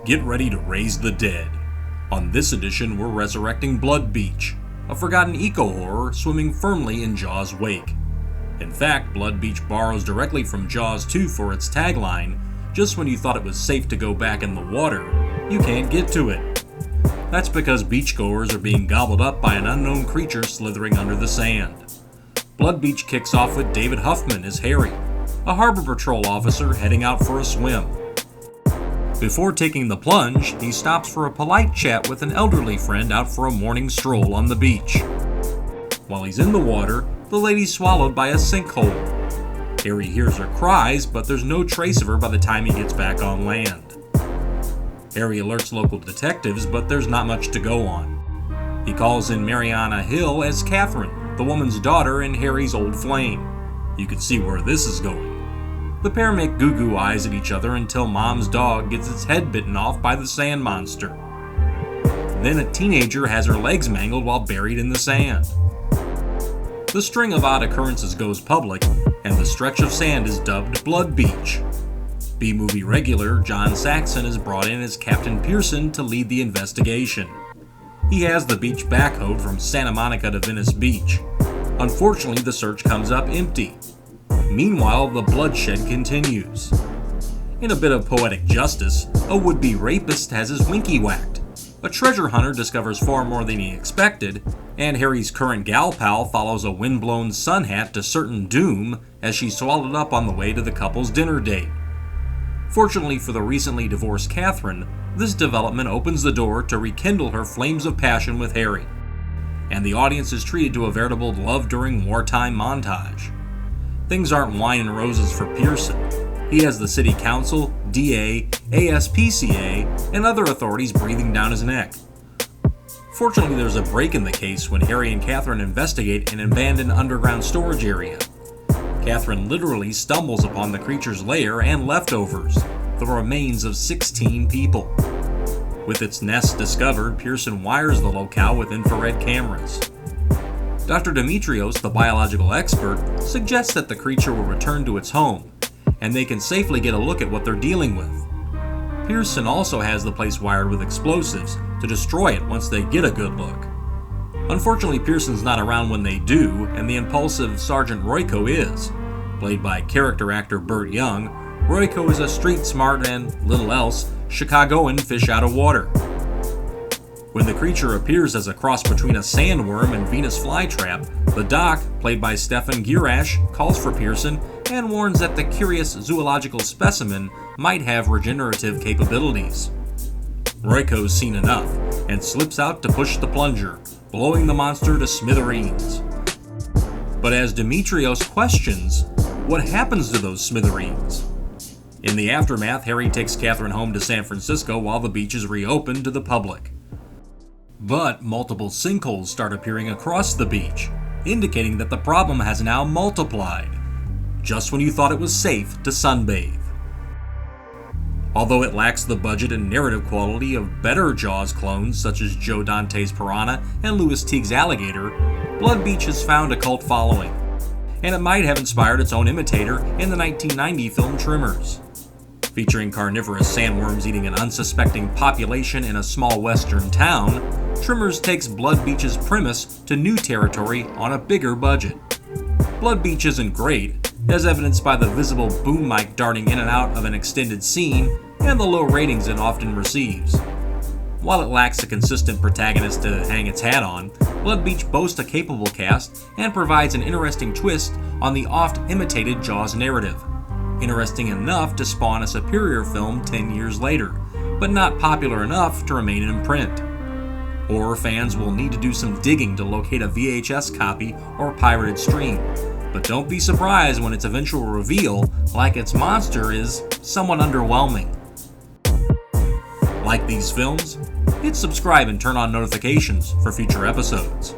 Get ready to raise the dead. On this edition, we're resurrecting Blood Beach, a forgotten eco-horror swimming firmly in Jaws' wake. In fact, Blood Beach borrows directly from Jaws 2 for its tagline, "Just when you thought it was safe to go back in the water, you can't get to it." That's because beachgoers are being gobbled up by an unknown creature slithering under the sand. Blood Beach kicks off with David Huffman as Harry, a harbor patrol officer heading out for a swim. Before taking the plunge, he stops for a polite chat with an elderly friend out for a morning stroll on the beach. While he's in the water, the lady's swallowed by a sinkhole. Harry hears her cries, but there's no trace of her by the time he gets back on land. Harry alerts local detectives, but there's not much to go on. He calls in Mariana Hill as Catherine, the woman's daughter and Harry's old flame. You can see where this is going. The pair make goo-goo eyes at each other until Mom's dog gets its head bitten off by the sand monster. Then a teenager has her legs mangled while buried in the sand. The string of odd occurrences goes public, and the stretch of sand is dubbed Blood Beach. B-movie regular John Saxon is brought in as Captain Pearson to lead the investigation. He has the beach backhoed from Santa Monica to Venice Beach. Unfortunately, the search comes up empty. Meanwhile, the bloodshed continues. In a bit of poetic justice, a would-be rapist has his winky whacked. A treasure hunter discovers far more than he expected, and Harry's current gal pal follows a windblown sun hat to certain doom as she's swallowed up on the way to the couple's dinner date. Fortunately for the recently divorced Catherine, this development opens the door to rekindle her flames of passion with Harry, and the audience is treated to a veritable love during wartime montage. Things aren't wine and roses for Pearson. He has the city council, DA, ASPCA, and other authorities breathing down his neck. Fortunately, there's a break in the case when Harry and Catherine investigate an abandoned underground storage area. Catherine literally stumbles upon the creature's lair and leftovers, the remains of 16 people. With its nest discovered, Pearson wires the locale with infrared cameras. Dr. Demetrios, the biological expert, suggests that the creature will return to its home, and they can safely get a look at what they're dealing with. Pearson also has the place wired with explosives to destroy it once they get a good look. Unfortunately, Pearson's not around when they do, and the impulsive Sergeant Royko is. Played by character actor Burt Young, Royko is a street-smart and, little else, Chicagoan fish out of water. When the creature appears as a cross between a sandworm and Venus flytrap, the doc, played by Stefan Girash, calls for Pearson and warns that the curious zoological specimen might have regenerative capabilities. Royko's seen enough and slips out to push the plunger, blowing the monster to smithereens. But as Demetrios questions, what happens to those smithereens? In the aftermath, Harry takes Catherine home to San Francisco while the beach is reopened to the public. But multiple sinkholes start appearing across the beach, indicating that the problem has now multiplied, just when you thought it was safe to sunbathe. Although it lacks the budget and narrative quality of better Jaws clones such as Joe Dante's Piranha and Louis Teague's Alligator, Blood Beach has found a cult following, and it might have inspired its own imitator in the 1990 film Tremors. Featuring carnivorous sandworms eating an unsuspecting population in a small western town, Tremors takes Blood Beach's premise to new territory on a bigger budget. Blood Beach isn't great, as evidenced by the visible boom mic darting in and out of an extended scene and the low ratings it often receives. While it lacks a consistent protagonist to hang its hat on, Blood Beach boasts a capable cast and provides an interesting twist on the oft-imitated Jaws narrative. Interesting enough to spawn a superior film 10 years later, but not popular enough to remain in print. Horror fans will need to do some digging to locate a VHS copy or pirated stream, but don't be surprised when its eventual reveal, like its monster, is somewhat underwhelming. Like these films? Hit subscribe and turn on notifications for future episodes.